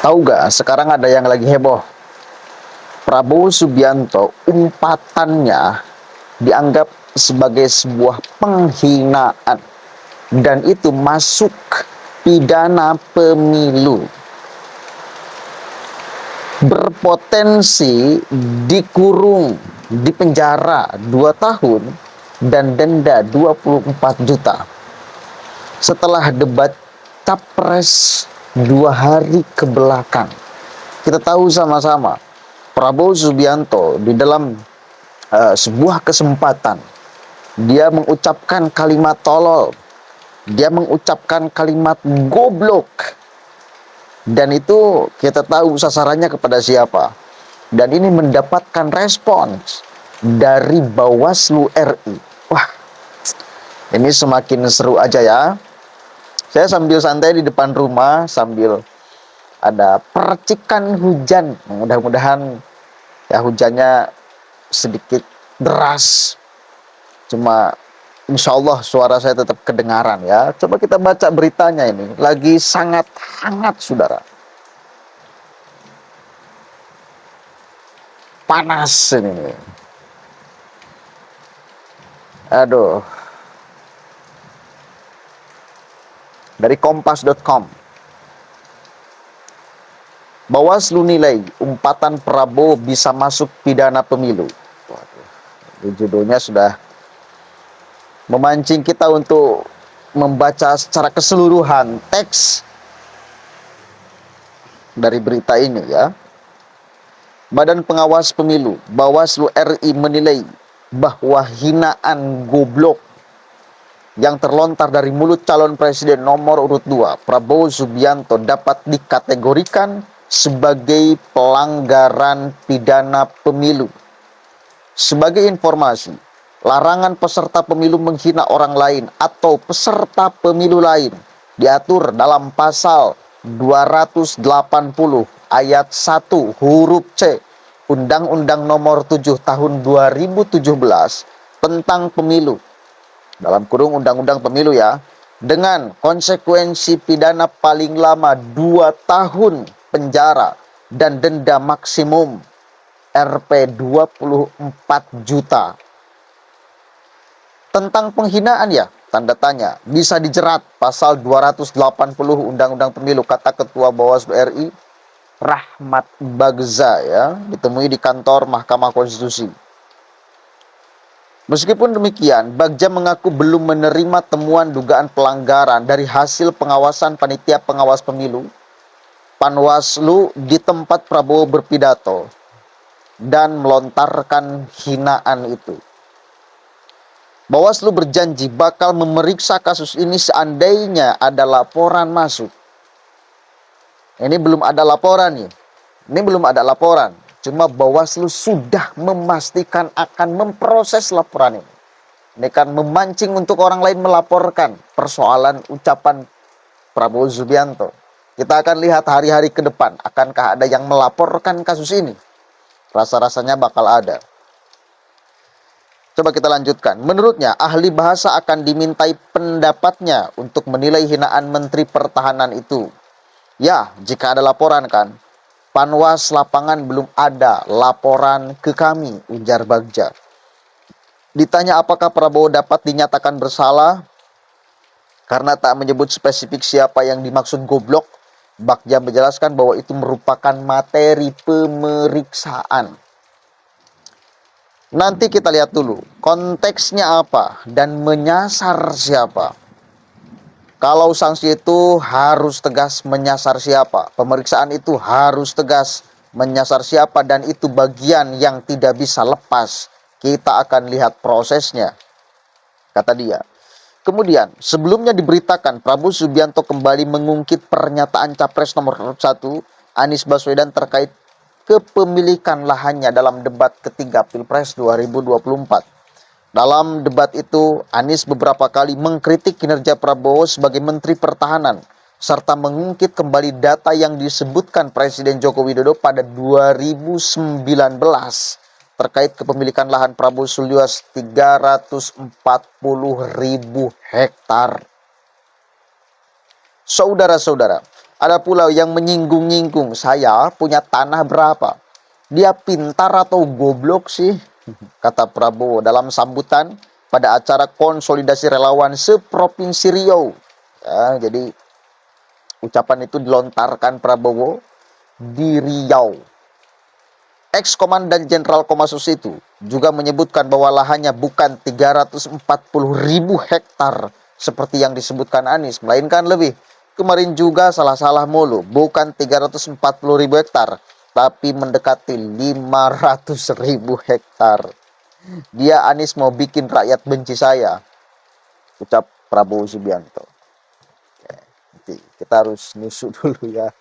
Tahu gak, sekarang ada yang lagi heboh. Prabowo Subianto, umpatannya dianggap sebagai sebuah penghinaan. Dan itu masuk pidana pemilu. Berpotensi dikurung, dipenjara 2 tahun, dan denda 24 juta. Setelah debat Capres 2 hari ke belakang, kita tahu sama-sama Prabowo Subianto di dalam sebuah kesempatan dia mengucapkan kalimat tolol, dia mengucapkan kalimat goblok, dan itu kita tahu sasarannya kepada siapa. Dan ini mendapatkan respons dari Bawaslu RI. Wah, ini semakin seru aja ya. Saya sambil santai di depan rumah, sambil ada percikan hujan. Mudah-mudahan ya hujannya sedikit deras. Cuma insya Allah suara saya tetap kedengaran ya. Coba kita baca beritanya ini. Lagi sangat hangat, saudara. Panas ini. Aduh. Dari kompas.com. Bawaslu nilai umpatan Prabowo bisa masuk pidana pemilu. Waduh, judulnya sudah memancing kita untuk membaca secara keseluruhan teks dari berita ini ya. Badan Pengawas Pemilu Bawaslu RI menilai bahwa hinaan goblok yang terlontar dari mulut calon presiden nomor urut 2 Prabowo Subianto dapat dikategorikan sebagai pelanggaran pidana pemilu. Sebagai informasi, larangan peserta pemilu menghina orang lain atau peserta pemilu lain diatur dalam pasal 280 ayat 1 huruf C Undang-Undang Nomor 7 Tahun 2017 tentang pemilu. Dalam kurung Undang-Undang Pemilu ya, dengan konsekuensi pidana paling lama 2 tahun penjara dan denda maksimum Rp 24 juta. Tentang penghinaan ya, tanda tanya, bisa dijerat pasal 280 Undang-Undang Pemilu, kata Ketua Bawaslu RI Rahmat Bagza ya, ditemui di kantor Mahkamah Konstitusi. Meskipun demikian, Bagja mengaku belum menerima temuan dugaan pelanggaran dari hasil pengawasan Panitia Pengawas Pemilu Panwaslu di tempat Prabowo berpidato dan melontarkan hinaan itu. Bawaslu berjanji bakal memeriksa kasus ini seandainya ada laporan masuk. Ini belum ada laporan nih. Ini belum ada laporan. Cuma Bawaslu sudah memastikan akan memproses laporan ini. Ini kan memancing untuk orang lain melaporkan persoalan ucapan Prabowo Subianto. Kita akan lihat hari-hari ke depan, akankah ada yang melaporkan kasus ini? Rasa-rasanya bakal ada. Coba kita lanjutkan. Menurutnya, ahli bahasa akan dimintai pendapatnya untuk menilai hinaan Menteri Pertahanan itu. Ya, jika ada laporan kan. Panwas lapangan belum ada laporan ke kami, ujar Bagja. Ditanya apakah Prabowo dapat dinyatakan bersalah karena tak menyebut spesifik siapa yang dimaksud goblok, Bagja menjelaskan bahwa itu merupakan materi pemeriksaan. Nanti kita lihat dulu konteksnya apa dan menyasar siapa. Kalau sanksi itu harus tegas menyasar siapa, pemeriksaan itu harus tegas menyasar siapa, dan itu bagian yang tidak bisa lepas. Kita akan lihat prosesnya, kata dia. Kemudian, sebelumnya diberitakan Prabowo Subianto kembali mengungkit pernyataan Capres nomor 1 Anies Baswedan terkait kepemilikan lahannya dalam debat ketiga Pilpres 2024. Dalam debat itu, Anies beberapa kali mengkritik kinerja Prabowo sebagai Menteri Pertahanan, serta mengungkit kembali data yang disebutkan Presiden Joko Widodo pada 2019 terkait kepemilikan lahan Prabowo seluas 340.000 hektar. Saudara-saudara, Ada pula yang menyinggung-nyinggung, saya punya tanah berapa? Dia pintar atau goblok sih? Kata Prabowo dalam sambutan pada acara konsolidasi relawan seprovinsi Riau. Ya, jadi ucapan itu dilontarkan Prabowo di Riau. Ex-Komandan Jenderal Kopassus itu juga menyebutkan bahwa lahannya bukan 340.000 hektar seperti yang disebutkan Anies, melainkan lebih. Kemarin juga salah-salah mulu, bukan 340.000 hektar, tapi mendekati 500.000 hektar. Dia Anies mau bikin rakyat benci saya, ucap Prabowo Subianto. Nanti kita harus nusuk dulu ya.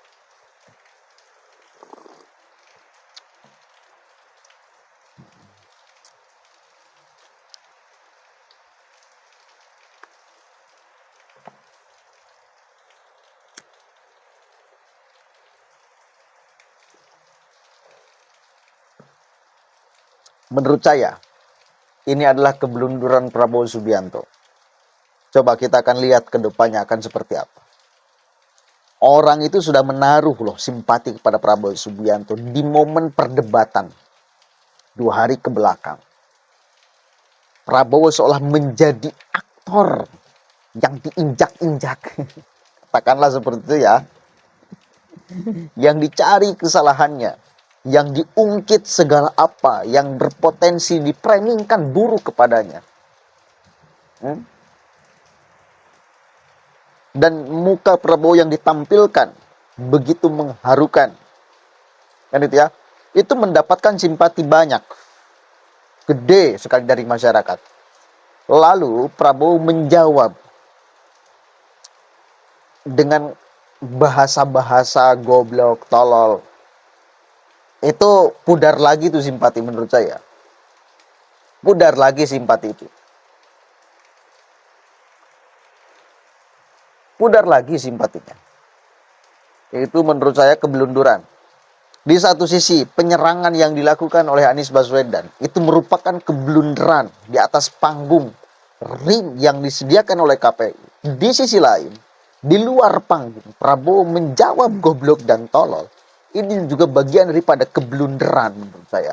Menurut saya, ini adalah keblunduran Prabowo Subianto. Coba kita akan lihat ke depannya akan seperti apa. Orang itu sudah menaruh loh simpati kepada Prabowo Subianto di momen perdebatan 2 hari ke belakang. Prabowo seolah menjadi aktor yang diinjak-injak. Katakanlah seperti itu ya. Yang dicari kesalahannya, yang diungkit segala apa, yang berpotensi dipramingkan buruk kepadanya. Dan muka Prabowo yang ditampilkan begitu mengharukan. Kan itu ya. Itu mendapatkan simpati banyak. Gede sekali dari masyarakat. Lalu Prabowo menjawab dengan bahasa-bahasa goblok, tolol. Itu pudar lagi tuh simpati menurut saya. Pudar lagi simpati itu. Pudar lagi simpatinya. Itu menurut saya keblunduran. Di satu sisi, penyerangan yang dilakukan oleh Anies Baswedan itu merupakan keblunderan di atas panggung ring yang disediakan oleh KPU. Di sisi lain, di luar panggung, Prabowo menjawab goblok dan tolol. Ini juga bagian daripada keblunderan menurut saya.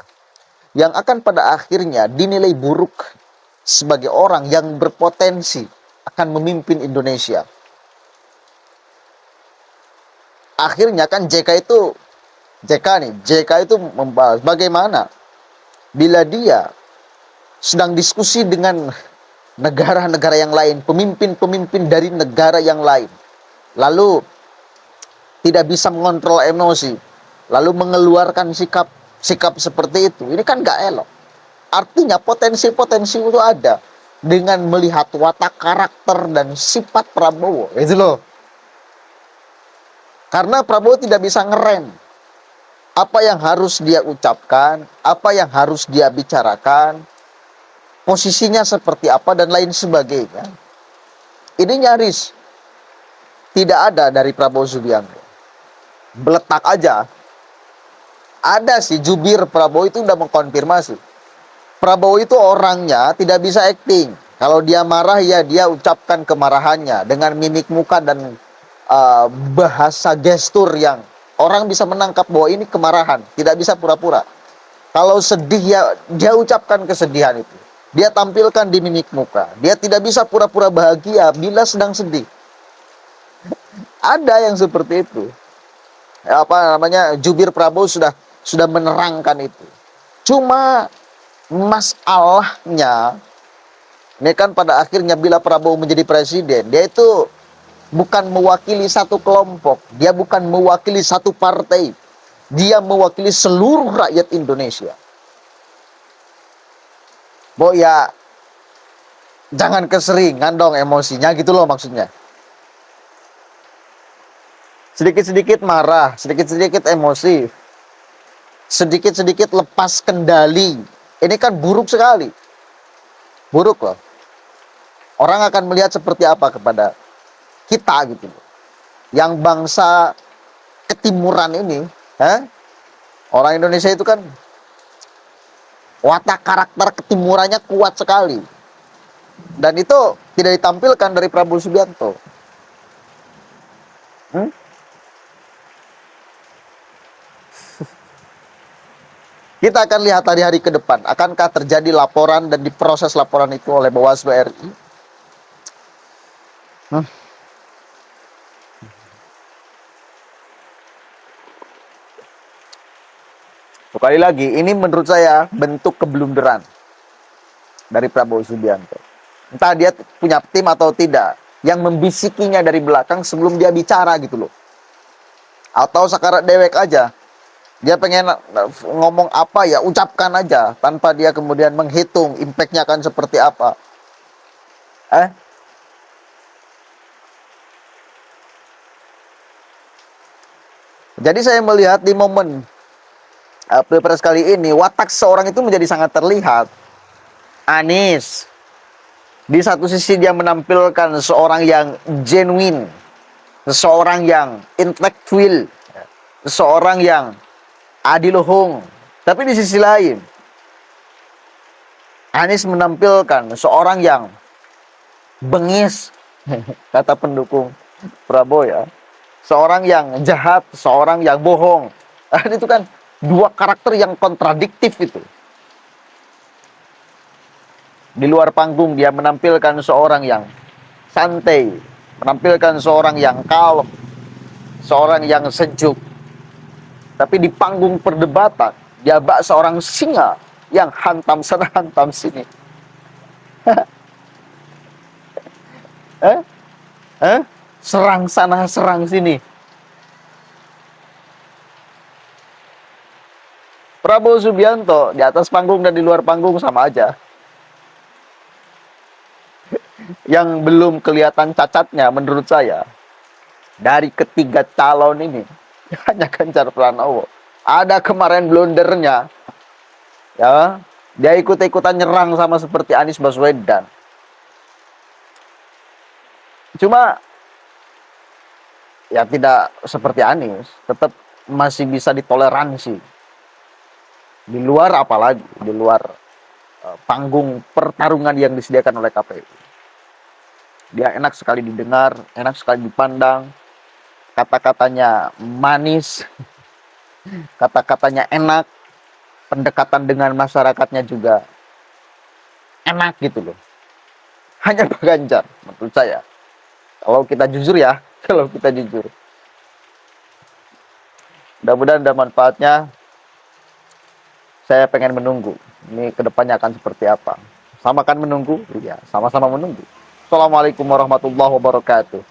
Yang akan pada akhirnya dinilai buruk sebagai orang yang berpotensi akan memimpin Indonesia. Akhirnya kan JK itu membahas bagaimana bila dia sedang diskusi dengan negara-negara yang lain, pemimpin-pemimpin dari negara yang lain, lalu tidak bisa mengontrol emosi, lalu mengeluarkan sikap seperti itu. Ini kan gak elok. Artinya potensi-potensi itu ada dengan melihat watak karakter dan sifat Prabowo. Itu loh. Karena Prabowo tidak bisa ngerem apa yang harus dia ucapkan, apa yang harus dia bicarakan, posisinya seperti apa, dan lain sebagainya. Ini nyaris tidak ada dari Prabowo Subianto. Beletak aja. Ada sih, jubir Prabowo itu udah mengkonfirmasi. Prabowo itu orangnya tidak bisa acting. Kalau dia marah, ya dia ucapkan kemarahannya dengan mimik muka dan bahasa gestur yang orang bisa menangkap bahwa ini kemarahan, tidak bisa pura-pura. Kalau sedih ya dia ucapkan kesedihan itu. Dia tampilkan di mimik muka. Dia tidak bisa pura-pura bahagia bila sedang sedih. Ada yang seperti itu. Jubir Prabowo sudah menerangkan itu. Cuma masalahnya ini kan pada akhirnya bila Prabowo menjadi presiden, dia itu bukan mewakili satu kelompok, dia bukan mewakili satu partai, dia mewakili seluruh rakyat Indonesia. Ya jangan keseringan dong emosinya gitu loh maksudnya. Sedikit-sedikit marah, sedikit-sedikit emosi, sedikit-sedikit lepas kendali. Ini kan buruk sekali. Buruk loh. Orang akan melihat seperti apa kepada kita gitu loh. Yang bangsa ketimuran ini, orang Indonesia itu kan watak karakter ketimurannya kuat sekali. Dan itu tidak ditampilkan dari Prabowo Subianto. Kita akan lihat hari-hari ke depan, akankah terjadi laporan dan diproses laporan itu oleh Bawaslu RI. Sekali lagi, ini menurut saya bentuk keblunderan dari Prabowo Subianto. Entah dia punya tim atau tidak, yang membisikinya dari belakang sebelum dia bicara gitu loh. Atau sakarat dewek aja. Dia pengen ngomong apa ya, ucapkan aja tanpa dia kemudian menghitung impact-nya akan seperti apa. Jadi saya melihat di momen Pilpres kali ini, watak seorang itu menjadi sangat terlihat. Anies, di satu sisi dia menampilkan seorang yang genuine, seseorang yang intelektual, seseorang yang adiluhung. Tapi di sisi lain, Anies menampilkan seorang yang bengis, kata pendukung Prabowo ya. Seorang yang jahat, seorang yang bohong. Itu kan dua karakter yang kontradiktif itu. Di luar panggung dia menampilkan seorang yang santai, menampilkan seorang yang kalem, seorang yang sejuk. Tapi di panggung perdebatan, dia bak seorang singa yang hantam sana hantam sini. Serang sana serang sini. Prabowo Subianto di atas panggung dan di luar panggung sama aja. Yang belum kelihatan cacatnya menurut saya dari ketiga calon ini hanya Ganjar Pranowo. Ada kemarin blundernya, ya, dia ikut-ikutan nyerang sama seperti Anies Baswedan. Cuma ya tidak seperti Anies, tetap masih bisa ditoleransi. Di luar apalagi, di luar panggung pertarungan yang disediakan oleh KPU. Dia enak sekali didengar, enak sekali dipandang, kata-katanya manis, kata-katanya enak, pendekatan dengan masyarakatnya juga enak gitu loh. Hanya Pak Ganjar menurut saya. Kalau kita jujur ya, kalau kita jujur. Mudah-mudahan ada manfaatnya. Saya pengen menunggu. Ini kedepannya akan seperti apa. Sama kan menunggu? Iya, sama-sama menunggu. Assalamualaikum warahmatullahi wabarakatuh.